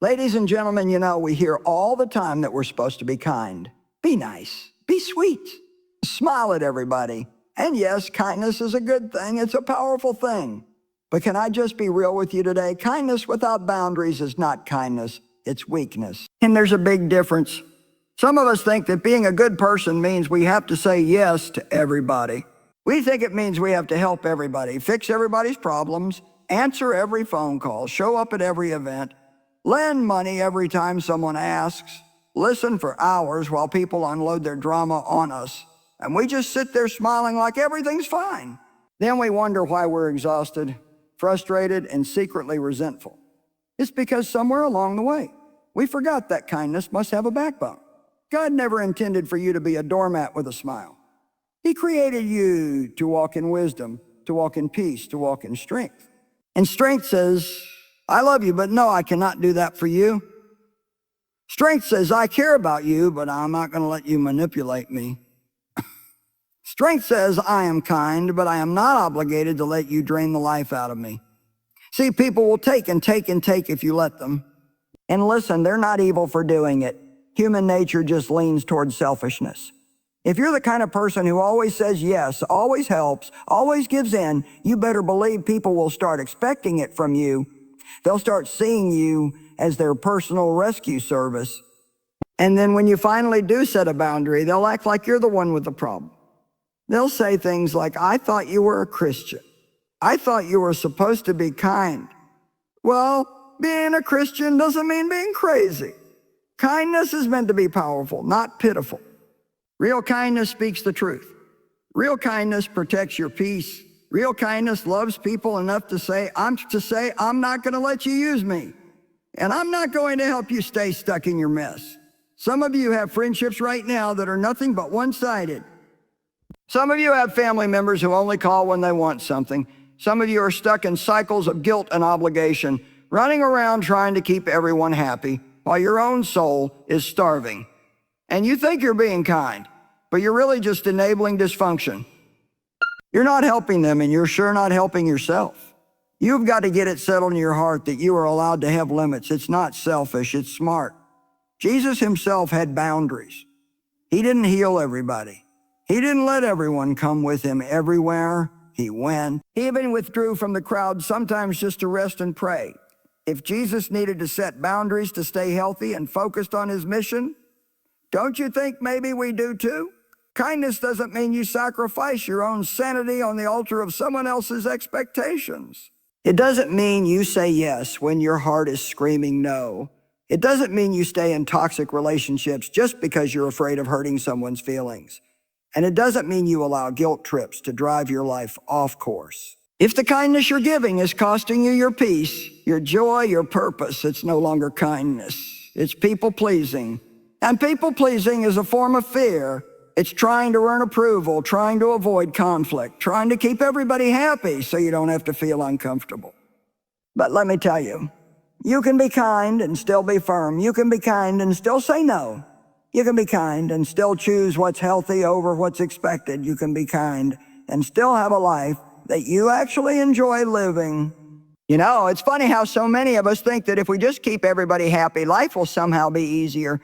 Ladies and gentlemen, you know, we hear all the time that we're supposed to be kind, be nice, be sweet, smile at everybody. And yes, kindness is a good thing. It's a powerful thing. But can I just be real with you today? Kindness without boundaries is not kindness, it's weakness. And there's a big difference. Some of us think that being a good person means we have to say yes to everybody. We think it means we have to help everybody, fix everybody's problems, answer every phone call, show up at every event, lend money every time someone asks, listen for hours while people unload their drama on us, and we just sit there smiling like everything's fine. Then we wonder why we're exhausted, frustrated, and secretly resentful. It's because somewhere along the way, we forgot that kindness must have a backbone. God never intended for you to be a doormat with a smile. He created you to walk in wisdom, to walk in peace, to walk in strength. And strength says, I love you, but no, I cannot do that for you. Strength says, I care about you, but I'm not going to let you manipulate me. Strength says, I am kind, but I am not obligated to let you drain the life out of me. See, people will take and take and take if you let them. And listen, they're not evil for doing it. Human nature just leans towards selfishness. If you're the kind of person who always says yes, always helps, always gives in, you better believe people will start expecting it from you. They'll start seeing you as their personal rescue service. And then when you finally do set a boundary, they'll act like you're the one with the problem. They'll say things like, I thought you were a Christian. I thought you were supposed to be kind. Well, being a Christian doesn't mean being crazy. Kindness is meant to be powerful, not pitiful. Real kindness speaks the truth. Real kindness protects your peace. Real kindness loves people enough to say, I'm not going to let you use me. And I'm not going to help you stay stuck in your mess. Some of you have friendships right now that are nothing but one-sided. Some of you have family members who only call when they want something. Some of you are stuck in cycles of guilt and obligation, running around trying to keep everyone happy while your own soul is starving. And you think you're being kind, but you're really just enabling dysfunction. You're not helping them, and you're sure not helping yourself. You've got to get it settled in your heart that you are allowed to have limits. It's not selfish, it's smart. Jesus himself had boundaries. He didn't heal everybody. He didn't let everyone come with him everywhere he went. He even withdrew from the crowd sometimes just to rest and pray. If Jesus needed to set boundaries to stay healthy and focused on his mission, don't you think maybe we do too? Kindness doesn't mean you sacrifice your own sanity on the altar of someone else's expectations. It doesn't mean you say yes when your heart is screaming no. It doesn't mean you stay in toxic relationships just because you're afraid of hurting someone's feelings. And it doesn't mean you allow guilt trips to drive your life off course. If the kindness you're giving is costing you your peace, your joy, your purpose, it's no longer kindness. It's people-pleasing. And people-pleasing is a form of fear. It's trying to earn approval, trying to avoid conflict, trying to keep everybody happy so you don't have to feel uncomfortable. But let me tell you, you can be kind and still be firm. You can be kind and still say no. You can be kind and still choose what's healthy over what's expected. You can be kind and still have a life that you actually enjoy living. You know, it's funny how so many of us think that if we just keep everybody happy, life will somehow be easier.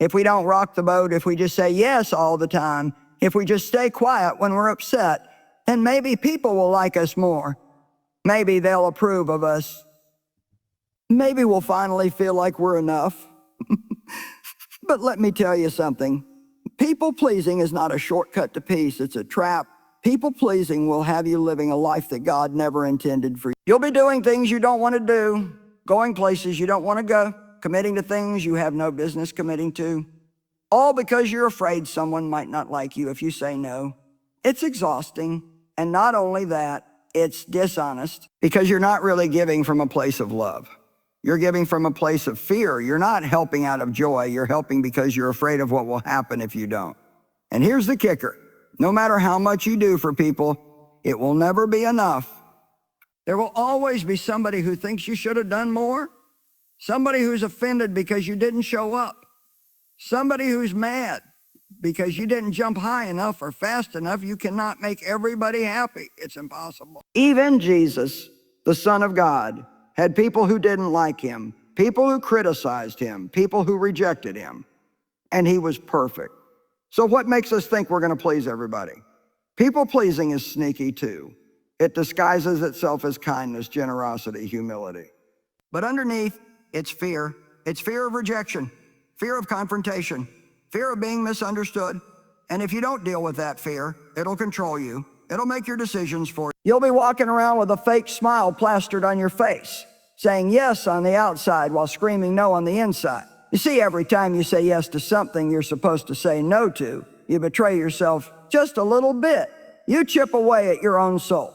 If we don't rock the boat, if we just say yes all the time, if we just stay quiet when we're upset, then maybe people will like us more. Maybe they'll approve of us. Maybe we'll finally feel like we're enough. But let me tell you something. People-pleasing is not a shortcut to peace. It's a trap. People-pleasing will have you living a life that God never intended for you. You'll be doing things you don't want to do, going places you don't want to go, committing to things you have no business committing to, all because you're afraid someone might not like you if you say no. It's exhausting, and not only that, it's dishonest because you're not really giving from a place of love. You're giving from a place of fear. You're not helping out of joy. You're helping because you're afraid of what will happen if you don't. And here's the kicker. No matter how much you do for people, it will never be enough. There will always be somebody who thinks you should have done more. Somebody who's offended because you didn't show up. Somebody who's mad because you didn't jump high enough or fast enough. You cannot make everybody happy. It's impossible. Even Jesus, the Son of God, had people who didn't like him, people who criticized him, people who rejected him, and he was perfect. So what makes us think we're going to please everybody? People-pleasing is sneaky too. It disguises itself as kindness, generosity, humility. But underneath, it's fear. It's fear of rejection, fear of confrontation, fear of being misunderstood. And if you don't deal with that fear, it'll control you. It'll make your decisions for you. You'll be walking around with a fake smile plastered on your face, saying yes on the outside while screaming no on the inside. You see, every time you say yes to something you're supposed to say no to, you betray yourself just a little bit. You chip away at your own soul.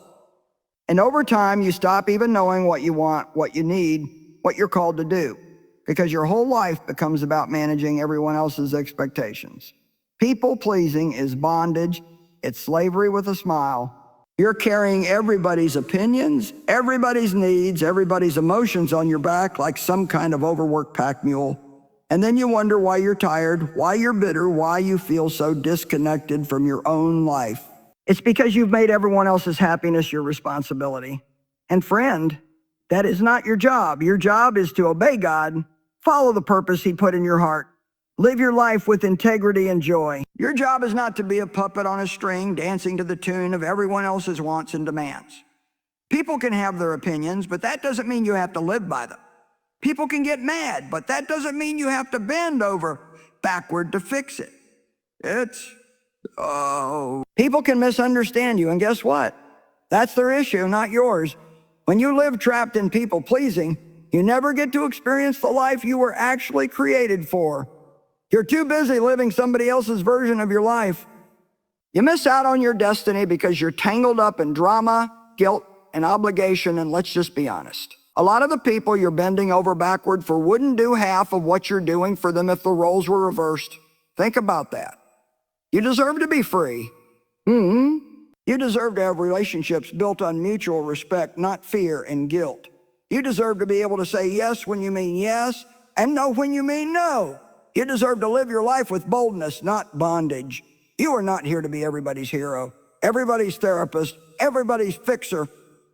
And over time, you stop even knowing what you want, what you need, what you're called to do, because your whole life becomes about managing everyone else's expectations. People-pleasing is bondage. It's slavery with a smile. You're carrying everybody's opinions, everybody's needs, everybody's emotions on your back like some kind of overworked pack mule. And then you wonder why you're tired, why you're bitter, why you feel so disconnected from your own life. It's because you've made everyone else's happiness your responsibility. And friend, that is not your job. Your job is to obey God, follow the purpose He put in your heart, live your life with integrity and joy. Your job is not to be a puppet on a string dancing to the tune of everyone else's wants and demands. People can have their opinions, but that doesn't mean you have to live by them. People can get mad, but that doesn't mean you have to bend over backward to fix it. People can misunderstand you, and guess what? That's their issue, not yours. When you live trapped in people-pleasing, you never get to experience the life you were actually created for. You're too busy living somebody else's version of your life. You miss out on your destiny because you're tangled up in drama, guilt, and obligation, and let's just be honest. A lot of the people you're bending over backward for wouldn't do half of what you're doing for them if the roles were reversed. Think about that. You deserve to be free. You deserve to have relationships built on mutual respect, not fear and guilt. You deserve to be able to say yes when you mean yes and no when you mean no. You deserve to live your life with boldness, not bondage. You are not here to be everybody's hero, everybody's therapist, everybody's fixer,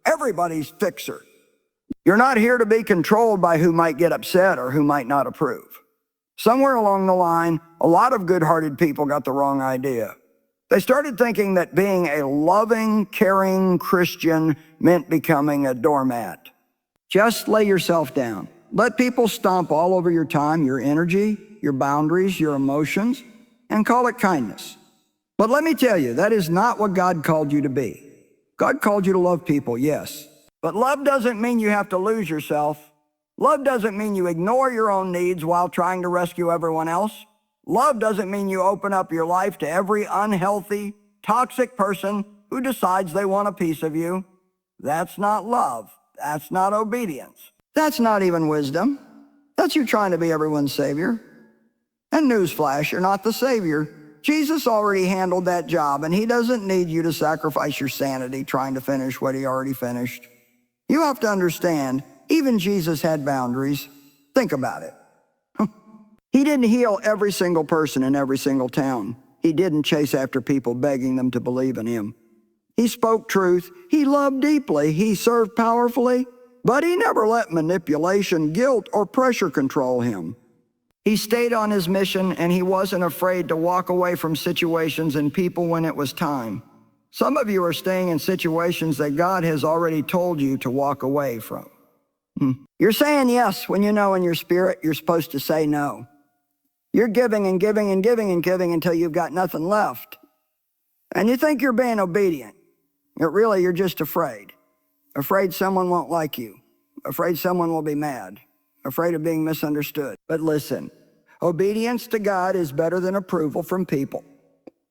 everybody's fixer. You're not here to be controlled by who might get upset or who might not approve. Somewhere along the line, a lot of good-hearted people got the wrong idea. They started thinking that being a loving, caring Christian meant becoming a doormat. Just lay yourself down. Let people stomp all over your time, your energy, your boundaries, your emotions, and call it kindness. But let me tell you, that is not what God called you to be. God called you to love people, yes. But love doesn't mean you have to lose yourself. Love doesn't mean you ignore your own needs while trying to rescue everyone else. Love doesn't mean you open up your life to every unhealthy, toxic person who decides they want a piece of you. That's not love. That's not obedience. That's not even wisdom. That's you trying to be everyone's savior. And newsflash, you're not the savior. Jesus already handled that job, and He doesn't need you to sacrifice your sanity trying to finish what He already finished. You have to understand, even Jesus had boundaries. Think about it. He didn't heal every single person in every single town. He didn't chase after people begging them to believe in Him. He spoke truth. He loved deeply. He served powerfully. But He never let manipulation, guilt, or pressure control Him. He stayed on His mission, and He wasn't afraid to walk away from situations and people when it was time. Some of you are staying in situations that God has already told you to walk away from. You're saying yes when you know in your spirit you're supposed to say no. You're giving and giving and giving and giving until you've got nothing left. And you think you're being obedient. But really, you're just afraid. Afraid someone won't like you. Afraid someone will be mad. Afraid of being misunderstood. But listen, obedience to God is better than approval from people.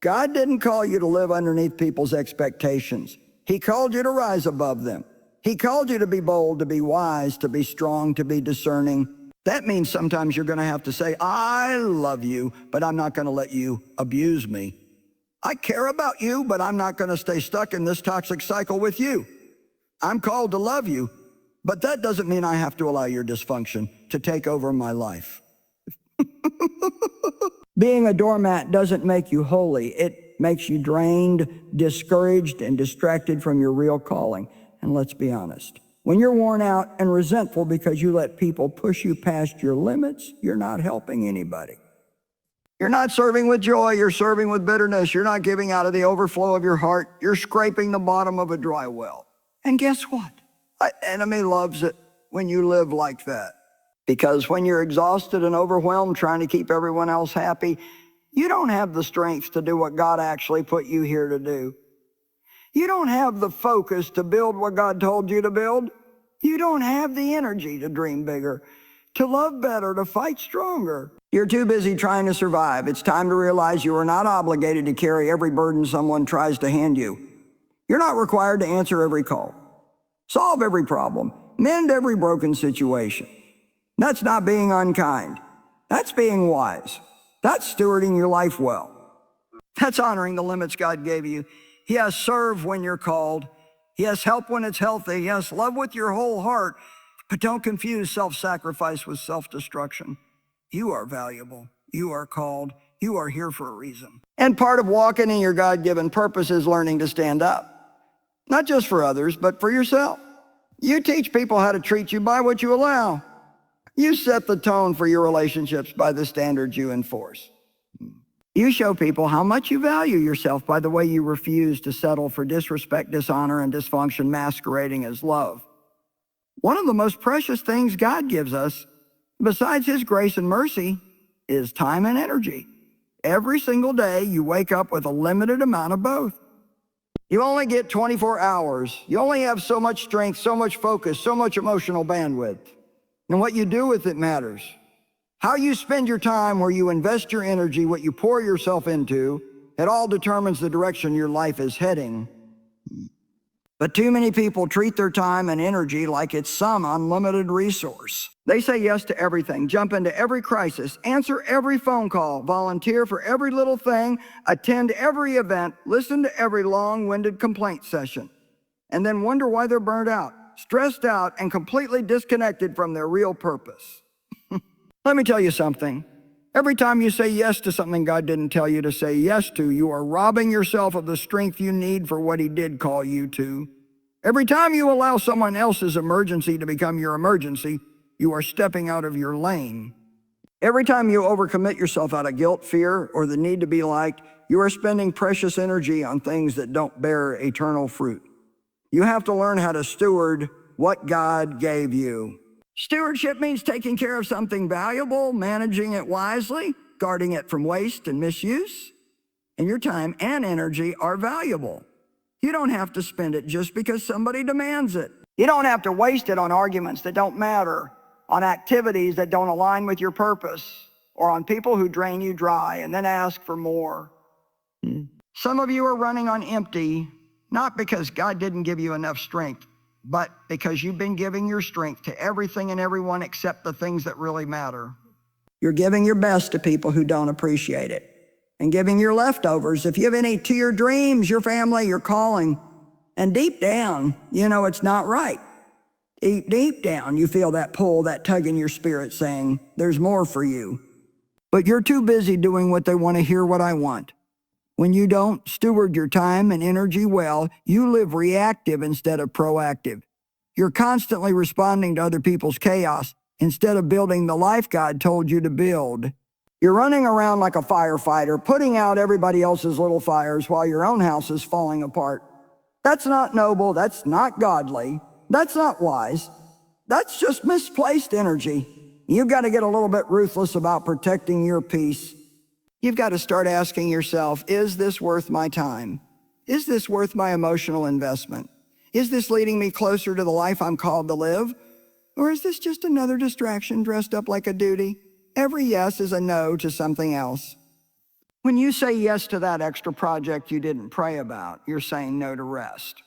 God didn't call you to live underneath people's expectations. He called you to rise above them. He called you to be bold, to be wise, to be strong, to be discerning. That means sometimes you're going to have to say, I love you, but I'm not going to let you abuse me. I care about you, but I'm not going to stay stuck in this toxic cycle with you. I'm called to love you, but that doesn't mean I have to allow your dysfunction to take over my life. Being a doormat doesn't make you holy. It makes you drained, discouraged, and distracted from your real calling. And let's be honest, When you're worn out and resentful because you let people push you past your limits, you're not helping anybody. You're not serving with joy, you're serving with bitterness. You're not giving out of the overflow of your heart. You're scraping the bottom of a dry well. And guess what? The enemy loves it when you live like that. Because when you're exhausted and overwhelmed trying to keep everyone else happy, you don't have the strength to do what God actually put you here to do. You don't have the focus to build what God told you to build. You don't have the energy to dream bigger, to love better, to fight stronger. You're too busy trying to survive. It's time to realize you are not obligated to carry every burden someone tries to hand you. You're not required to answer every call, solve every problem, mend every broken situation. That's not being unkind. That's being wise. That's stewarding your life well. That's honoring the limits God gave you. Yes, serve when you're called. Yes, help when it's healthy. Yes, love with your whole heart. But don't confuse self-sacrifice with self-destruction. You are valuable. You are called. You are here for a reason. And part of walking in your God-given purpose is learning to stand up. Not just for others, but for yourself. You teach people how to treat you by what you allow. You set the tone for your relationships by the standards you enforce. You show people how much you value yourself by the way you refuse to settle for disrespect, dishonor, and dysfunction masquerading as love. One of the most precious things God gives us, besides His grace and mercy, is time and energy. Every single day, you wake up with a limited amount of both. You only get 24 hours. You only have so much strength, so much focus, so much emotional bandwidth. And what you do with it matters. How you spend your time, where you invest your energy, what you pour yourself into, it all determines the direction your life is heading. But too many people treat their time and energy like it's some unlimited resource. They say yes to everything, jump into every crisis, answer every phone call, volunteer for every little thing, attend every event, listen to every long-winded complaint session, and then wonder why they're burned out, stressed out, and completely disconnected from their real purpose. Let me tell you something. Every time you say yes to something God didn't tell you to say yes to, you are robbing yourself of the strength you need for what He did call you to. Every time you allow someone else's emergency to become your emergency, you are stepping out of your lane. Every time you overcommit yourself out of guilt, fear, or the need to be liked, you are spending precious energy on things that don't bear eternal fruit. You have to learn how to steward what God gave you. Stewardship means taking care of something valuable, managing it wisely, guarding it from waste and misuse. And your time and energy are valuable. You don't have to spend it just because somebody demands it. You don't have to waste it on arguments that don't matter, on activities that don't align with your purpose, or on people who drain you dry and then ask for more. Some of you are running on empty, not because God didn't give you enough strength, but because you've been giving your strength to everything and everyone except the things that really matter. You're giving your best to people who don't appreciate it, and giving your leftovers, if you have any, to your dreams, your family, your calling. And deep down, you know it's not right. Deep down, you feel that pull, that tug in your spirit saying, there's more for you. But you're too busy doing what they want to hear what I want. When you don't steward your time and energy well, you live reactive instead of proactive. You're constantly responding to other people's chaos instead of building the life God told you to build. You're running around like a firefighter, putting out everybody else's little fires while your own house is falling apart. That's not noble, that's not godly, that's not wise. That's just misplaced energy. You've got to get a little bit ruthless about protecting your peace. You've got to start asking yourself, is this worth my time? Is this worth my emotional investment? Is this leading me closer to the life I'm called to live? Or is this just another distraction dressed up like a duty? Every yes is a no to something else. When you say yes to that extra project you didn't pray about, you're saying no to rest.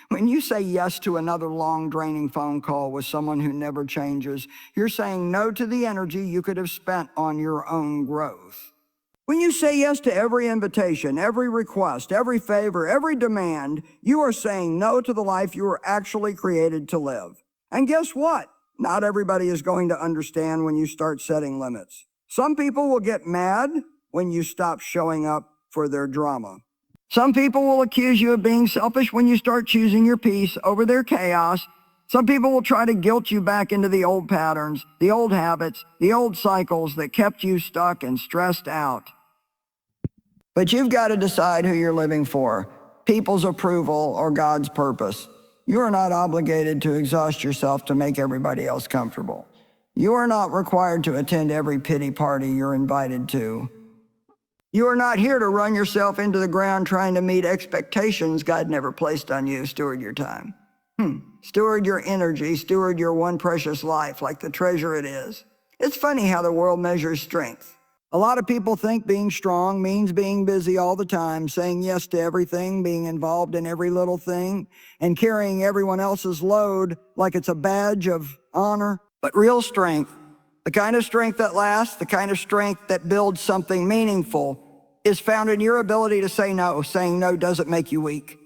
When you say yes to another long, draining phone call with someone who never changes, you're saying no to the energy you could have spent on your own growth. When you say yes to every invitation, every request, every favor, every demand, you are saying no to the life you were actually created to live. And guess what? Not everybody is going to understand when you start setting limits. Some people will get mad when you stop showing up for their drama. Some people will accuse you of being selfish when you start choosing your peace over their chaos. Some people will try to guilt you back into the old patterns, the old habits, the old cycles that kept you stuck and stressed out. But you've got to decide who you're living for, people's approval or God's purpose. You are not obligated to exhaust yourself to make everybody else comfortable. You are not required to attend every pity party you're invited to. You are not here to run yourself into the ground trying to meet expectations God never placed on you. Steward your time. Steward your energy. Steward your one precious life like the treasure it is. It's funny how the world measures strength. A lot of people think being strong means being busy all the time, saying yes to everything, being involved in every little thing, and carrying everyone else's load like it's a badge of honor. But real strength, the kind of strength that lasts, the kind of strength that builds something meaningful, is found in your ability to say no. Saying no doesn't make you weak.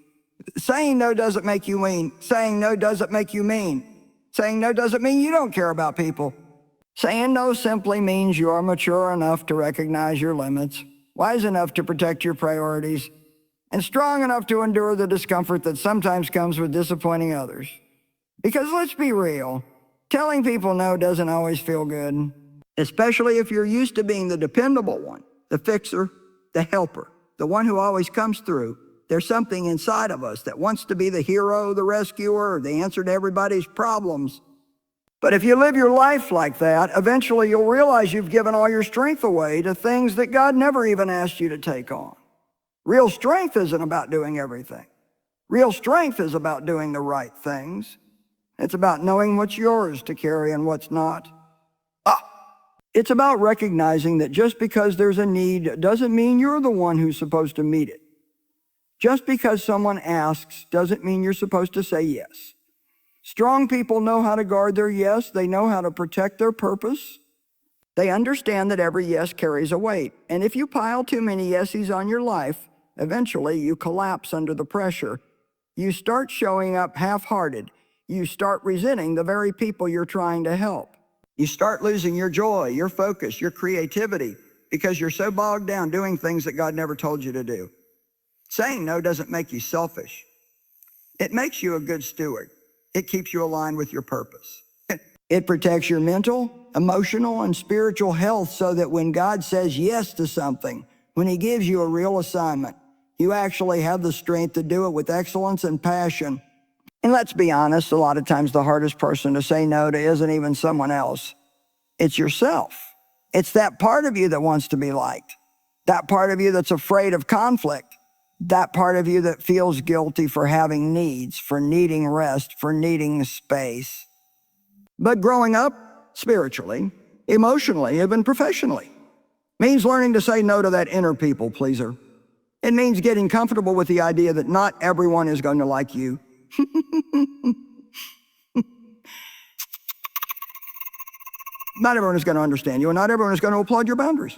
Saying no doesn't make you mean. Saying no doesn't make you mean. Saying no doesn't mean you don't care about people. Saying no simply means you are mature enough to recognize your limits, wise enough to protect your priorities, and strong enough to endure the discomfort that sometimes comes with disappointing others. Because let's be real, telling people no doesn't always feel good, especially if you're used to being the dependable one, the fixer, the helper, the one who always comes through. There's something inside of us that wants to be the hero, the rescuer, the answer to everybody's problems. But if you live your life like that, eventually you'll realize you've given all your strength away to things that God never even asked you to take on. Real strength isn't about doing everything. Real strength is about doing the right things. It's about knowing what's yours to carry and what's not. It's about recognizing that just because there's a need doesn't mean you're the one who's supposed to meet it. Just because someone asks doesn't mean you're supposed to say yes. Strong people know how to guard their yes. They know how to protect their purpose. They understand that every yes carries a weight. And if you pile too many yeses on your life, eventually you collapse under the pressure. You start showing up half-hearted. You start resenting the very people you're trying to help. You start losing your joy, your focus, your creativity, because you're so bogged down doing things that God never told you to do. Saying no doesn't make you selfish. It makes you a good steward. It keeps you aligned with your purpose. It protects your mental, emotional, and spiritual health so that when God says yes to something, when he gives you a real assignment, you actually have the strength to do it with excellence and passion. And let's be honest, a lot of times the hardest person to say no to isn't even someone else. It's yourself. It's that part of you that wants to be liked. That part of you that's afraid of conflict. That part of you that feels guilty for having needs, for needing rest, for needing space. But growing up, spiritually, emotionally, even professionally, means learning to say no to that inner people pleaser. It means getting comfortable with the idea that not everyone is going to like you. Not everyone is going to understand you, and not everyone is going to applaud your boundaries.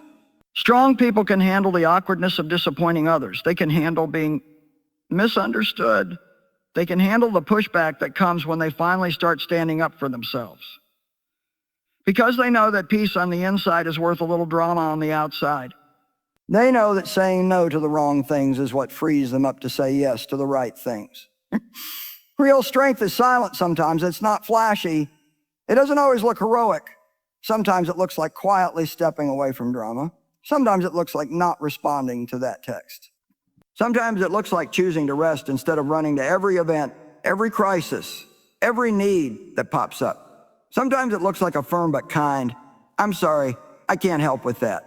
Strong people can handle the awkwardness of disappointing others. They can handle being misunderstood. They can handle the pushback that comes when they finally start standing up for themselves. Because they know that peace on the inside is worth a little drama on the outside. They know that saying no to the wrong things is what frees them up to say yes to the right things. Real strength is silent sometimes. It's not flashy. It doesn't always look heroic. Sometimes it looks like quietly stepping away from drama. Sometimes it looks like not responding to that text. Sometimes it looks like choosing to rest instead of running to every event, every crisis, every need that pops up. Sometimes it looks like a firm but kind, "I'm sorry, I can't help with that."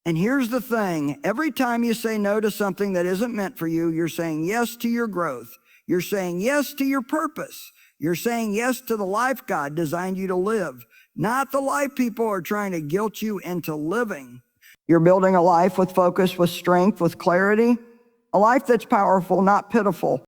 And here's the thing, every time you say no to something that isn't meant for you, you're saying yes to your growth. You're saying yes to your purpose. You're saying yes to the life God designed you to live, not the life people are trying to guilt you into living. You're building a life with focus, with strength, with clarity, a life that's powerful, not pitiful,